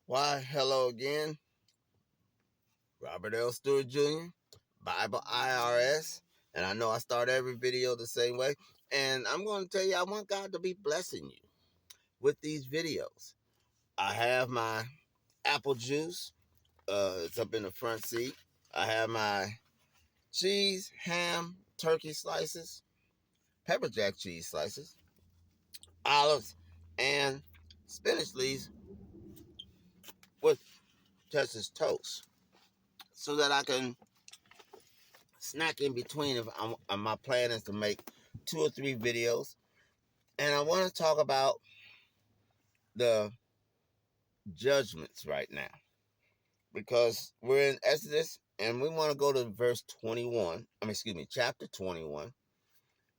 Why, hello again. Robert L. Stewart Jr., Bible IRS. And I know I start every video the same way. And I'm going to tell you, I want God to be blessing you with these videos. I have my apple juice. It's up in the front seat. I have my cheese, ham, turkey slices, pepper jack cheese slices, olives, and spinach leaves with Texas toast so that I can snack in between. If my plan is to make 2 or 3 videos, and I want to talk about the judgments right now because we're in Exodus and we want to go to verse 21. Chapter 21,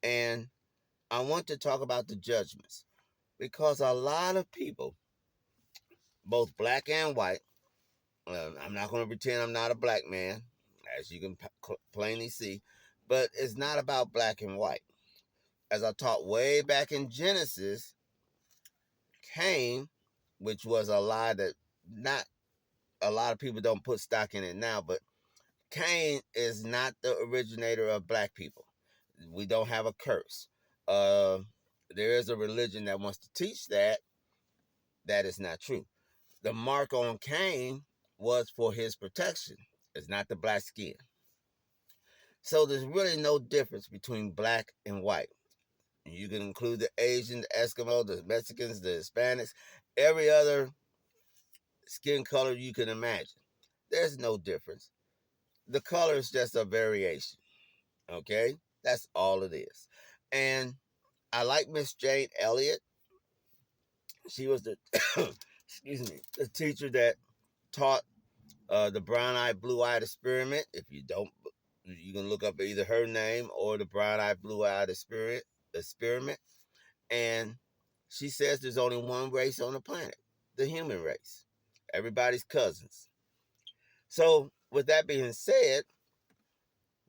and I want to talk about the judgments because a lot of people, both black and white, I'm not going to pretend I'm not a black man, as you can plainly see, but it's not about black and white. As I taught way back in Genesis, Cain, which was a lie that not a lot of people don't put stock in it now, but Cain is not the originator of black people. We don't have a curse. Uh, there is a religion that wants to teach that. That is not true. The mark on Cain was for his protection. It's not the black skin. So there's really no difference between black and white. You can include the Asian, the Eskimo, the Mexicans, the Hispanics, every other skin color you can imagine. There's no difference. The color is just a variation. Okay? That's all it is. And I like Miss Jane Elliott. She was the the teacher that taught the brown-eyed, blue-eyed experiment. If you don't, you can look up either her name or the brown-eyed, blue-eyed experiment. And she says there's only one race on the planet, the human race. Everybody's cousins. So, with that being said,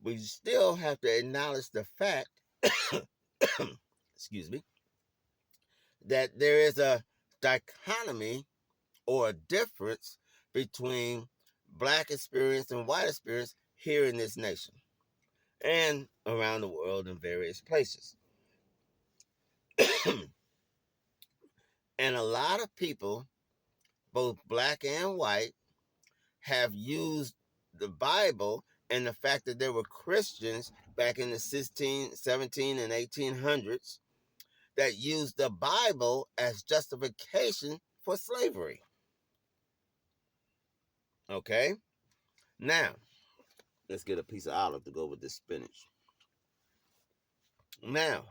we still have to acknowledge the fact, excuse me, that there is a dichotomy or a difference between black experience and white experience here in this nation and around the world in various places. And a lot of people, both black and white, have used the Bible and the fact that there were Christians back in the 16, 17, and 1800s that used the Bible as justification for slavery. Okay? Now, let's get a piece of olive to go with this spinach. Now,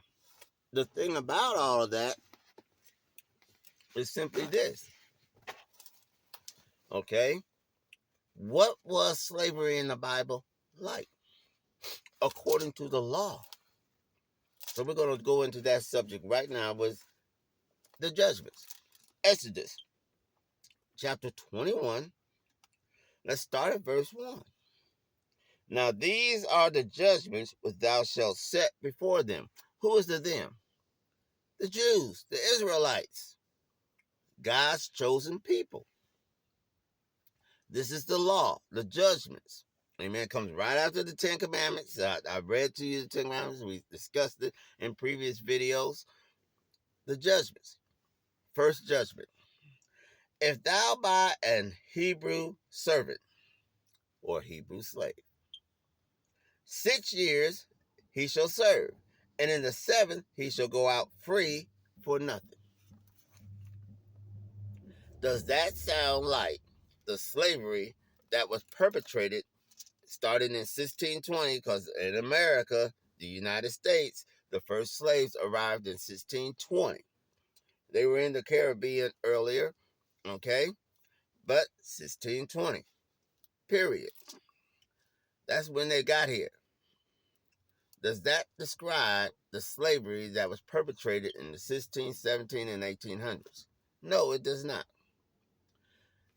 the thing about all of that is simply this. Okay? What was slavery in the Bible like? According to the law. So we're going to go into that subject right now with the judgments. Exodus chapter 21. Let's start at verse 1. Now these are the judgments which thou shalt set before them. Who is the them? The Jews, the Israelites, God's chosen people. This is the law, the judgments. Amen. It comes right after the 10 Commandments. I read to you the 10 Commandments. We discussed it in previous videos. The judgments. First judgment. If thou buy an Hebrew servant or Hebrew slave, 6 years he shall serve, and in the 7th he shall go out free for nothing. Does that sound like the slavery that was perpetrated starting in 1620? Because in America, the United States, the first slaves arrived in 1620. They were in the Caribbean earlier, okay? But 1620, period. That's when they got here. Does that describe the slavery that was perpetrated in the 16, 17, and 1800s? No, it does not.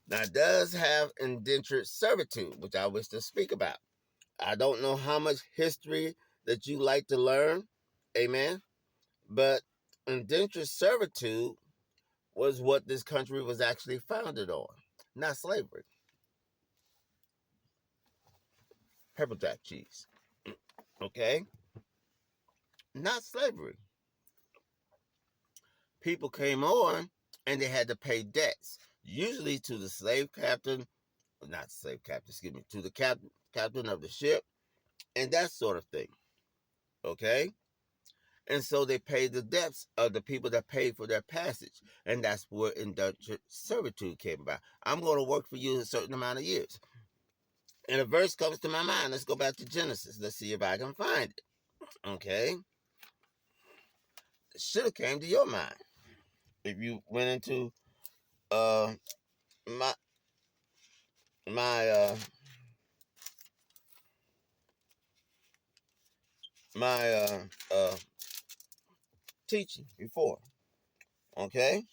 Now, it does have indentured servitude, which I wish to speak about. I don't know how much history that you like to learn, amen, but indentured servitude was what this country was actually founded on. not slavery. Pepper jack cheese. Okay? Not slavery. People came on and they had to pay debts, usually to the slave captain, not slave captain, excuse me, to the captain of the ship, and that sort of thing. Okay? And so they paid the debts of the people that paid for their passage. And that's where indentured servitude came about. I'm going to work for you a certain amount of years. And a verse comes to my mind. Let's go back to Genesis. Let's see if I can find it. Okay? It should have came to your mind if you went into uh my my my teaching before. Okay?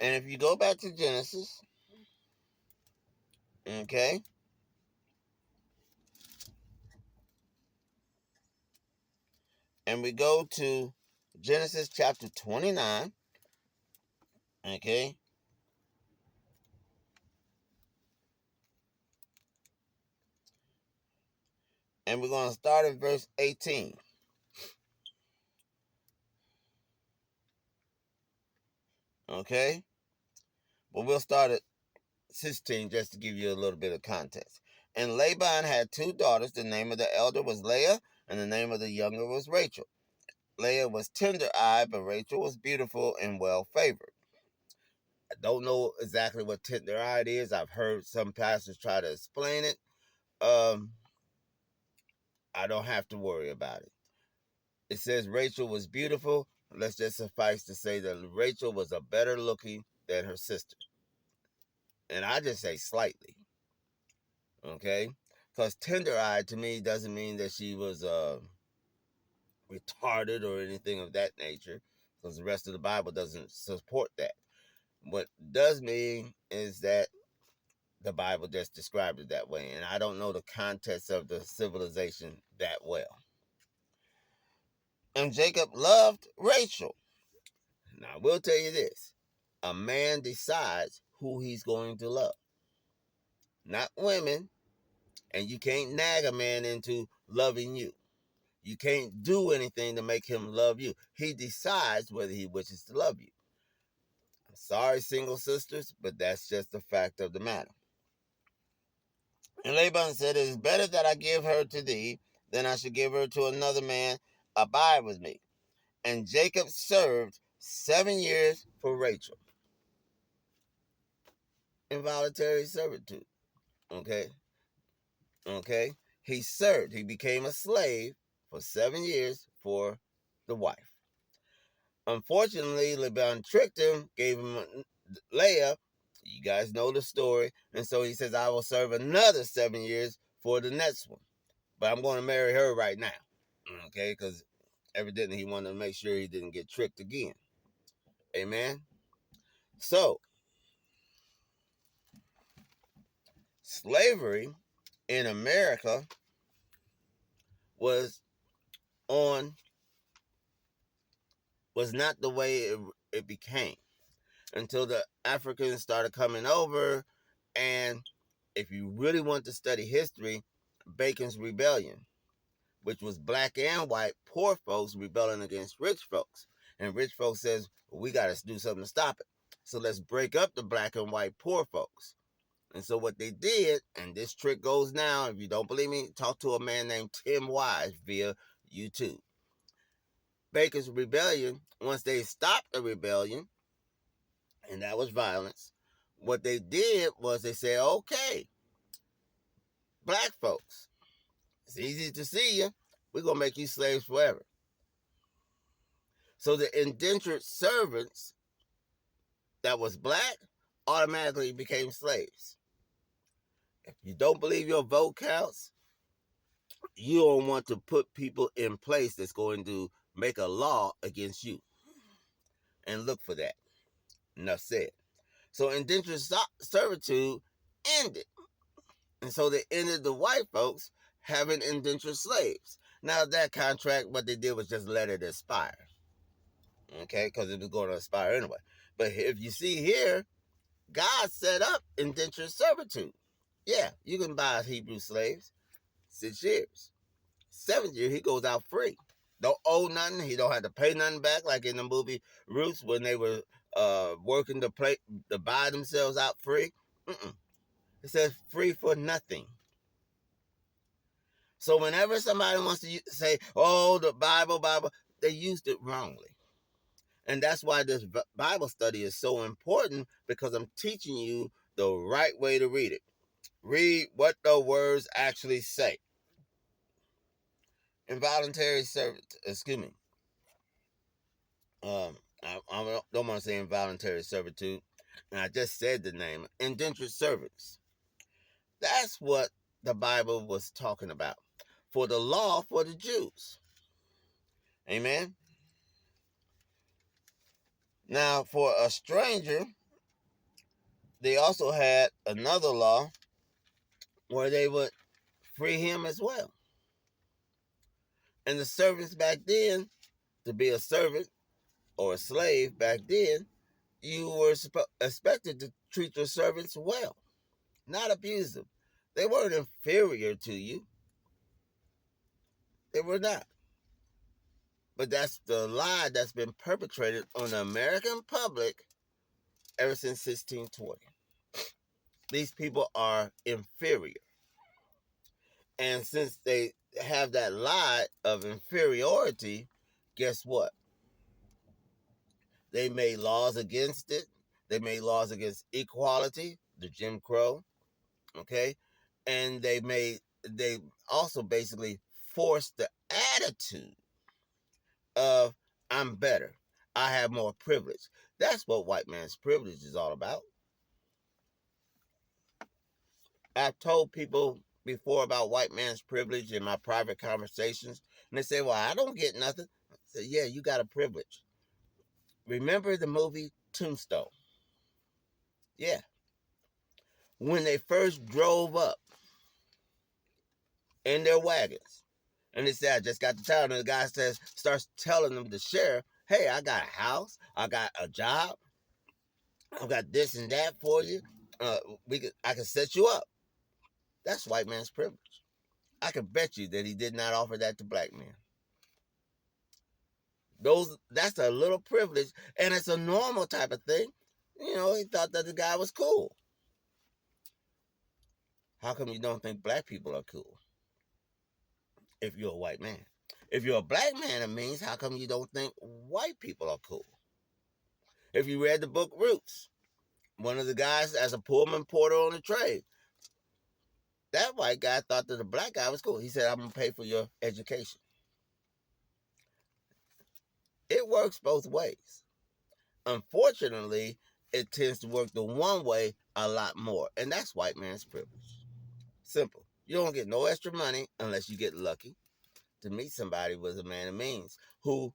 And if you go back to Genesis, okay, and we go to Genesis chapter 29, okay, and we're going to start at verse 18. Okay? But we'll start at 16 just to give you a little bit of context. And Laban had two daughters. The name of the elder was Leah, and the name of the younger was Rachel. Leah was tender-eyed, but Rachel was beautiful and well-favored. I don't know exactly what tender-eyed is. I've heard some pastors try to explain it. I don't have to worry about it. It says Rachel was beautiful. Let's just suffice to say that Rachel was a better looking than her sister. And I just say slightly. Okay? Because tender-eyed to me doesn't mean that she was retarded or anything of that nature. Because the rest of the Bible doesn't support that. What does mean is that the Bible just described it that way. And I don't know the context of the civilization that well. And Jacob loved Rachel. Now, I will tell you this. A man decides who he's going to love. Not women. And you can't nag a man into loving you. You can't do anything to make him love you. He decides whether he wishes to love you. I'm sorry, single sisters, but that's just the fact of the matter. And Laban said, it is better that I give her to thee than I should give her to another man. Abide with me. And Jacob served 7 years for Rachel. Involuntary servitude. Okay? Okay? He served. He became a slave for 7 years for the wife. Unfortunately, Laban tricked him, gave him Leah. You guys know the story. And so he says, I will serve another 7 years for the next one. But I'm going to marry her right now. Okay? Because evidently he wanted to make sure he didn't get tricked again. Amen? So, slavery in America was not the way it became until the Africans started coming over. And if you really want to study history, Bacon's Rebellion, which was black and white poor folks rebelling against rich folks. And rich folks says, well, we got to do something to stop it. So let's break up the black and white poor folks. And so what they did, and this trick goes now, if you don't believe me, talk to a man named Tim Wise via YouTube. Bacon's Rebellion, once they stopped the rebellion, and that was violence, what they did was they said, okay, black folks, it's easy to see you. We're going to make you slaves forever. So the indentured servants that was black automatically became slaves. If you don't believe your vote counts, you don't want to put people in place that's going to make a law against you. And look for that. Enough said. So indentured servitude ended. And so they ended the white folks having indentured slaves. Now that contract, what they did was just let it expire. Okay, because it was going to expire anyway. But if you see here, God set up indentured servitude. Yeah, you can buy Hebrew slaves 6 years. 7th year, he goes out free. Don't owe nothing. He don't have to pay nothing back, like in the movie Roots when they were working to buy themselves out free. Mm-mm. It says free for nothing. So whenever somebody wants to say, "Oh, the Bible," they used it wrongly. And that's why this Bible study is so important, because I'm teaching you the right way to read it. Read what the words actually say. Involuntary service, excuse me. I don't want to say involuntary servitude. And I just said the name, indentured servants. That's what the Bible was talking about. For the law for the Jews. Amen. Now, for a stranger, they also had another law where they would free him as well. And the servants back then, to be a servant or a slave back then, you were expected to treat your servants well, not abuse them. They weren't inferior to you. They were not. But that's the lie that's been perpetrated on the American public ever since 1620. These people are inferior. And since they have that lie of inferiority, guess what? They made laws against it. They made laws against equality, the Jim Crow, okay? And they also basically forced the attitude of I'm better. I have more privilege. That's what white man's privilege is all about. I've told people before about white man's privilege in my private conversations, and they say, "Well, I don't get nothing." I say, "Yeah, you got a privilege." Remember the movie Tombstone? Yeah. When they first drove up in their wagons, and they said, "I just got to town," and the guy starts telling them, the sheriff, "Hey, I got a house, I got a job, I got this and that for you. Uh, I can set you up." That's white man's privilege. I can bet you that he did not offer that to black men. That's a little privilege, and it's a normal type of thing. He thought that the guy was cool. How come you don't think black people are cool if you're a white man? If you're a black man, it means how come you don't think white people are cool? If you read the book Roots, one of the guys as a Pullman porter on the train, that white guy thought that the black guy was cool. He said, "I'm gonna pay for your education." It works both ways. Unfortunately, it tends to work the one way a lot more, and that's white man's privilege. Simple. You don't get no extra money unless you get lucky to meet somebody with a man of means who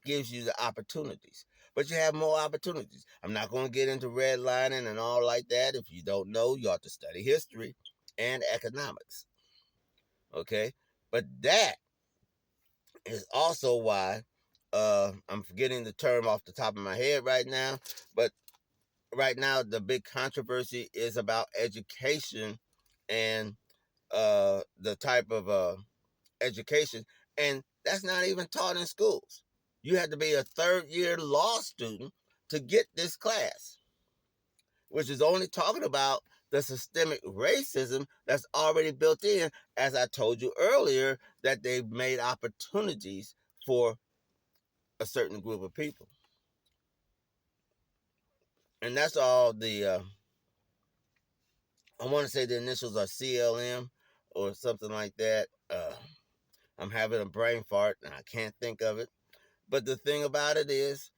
gives you the opportunities. But you have more opportunities. I'm not going to get into redlining and all like that. If you don't know, you ought to study history and economics. Okay? But that is also why I'm forgetting the term off the top of my head right now. But right now, the big controversy is about education and the type of education, and that's not even taught in schools. You have to be a third-year law student to get this class, which is only talking about the systemic racism that's already built in, as I told you earlier, that they've made opportunities for a certain group of people. And that's all I want to say the initials are CLM or something like that. I'm having a brain fart and I can't think of it. But the thing about it is,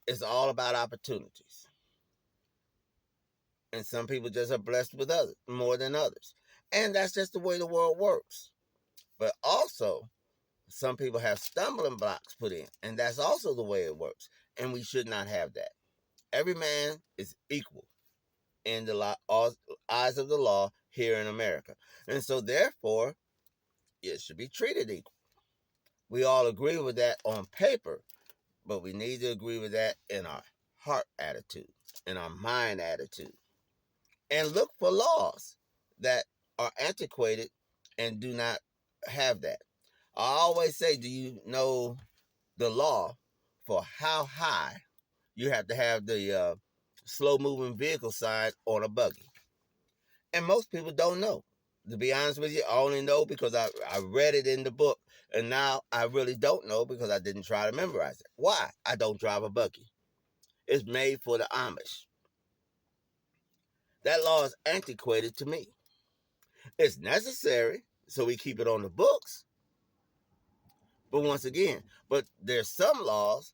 it's all about opportunities. And some people just are blessed with others more than others. And that's just the way the world works. But also, some people have stumbling blocks put in. And that's also the way it works. And we should not have that. Every man is equal in the eyes of the law here in America. And so, therefore, it should be treated equal. We all agree with that on paper. But we need to agree with that in our heart attitude, in our mind attitude. And look for laws that are antiquated and do not have that. I always say, do you know the law for how high you have to have the slow moving vehicle sign on a buggy? And most people don't know. To be honest with you, I only know because I read it in the book, and now I really don't know because I didn't try to memorize it. Why? I don't drive a buggy. It's made for the Amish. That law is antiquated to me. It's necessary, so we keep it on the books. But once again, there's some laws,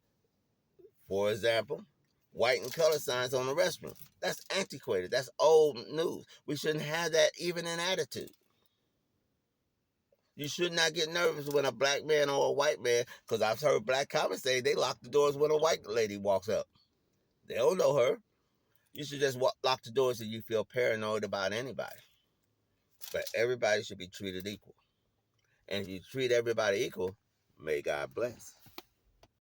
for example, white and color signs on the restroom. That's antiquated. That's old news. We shouldn't have that even in attitude. You should not get nervous when a black man or a white man, because I've heard black comics say they lock the doors when a white lady walks up. They don't know her. You should just lock the doors if you feel paranoid about anybody. But everybody should be treated equal. And if you treat everybody equal, may God bless.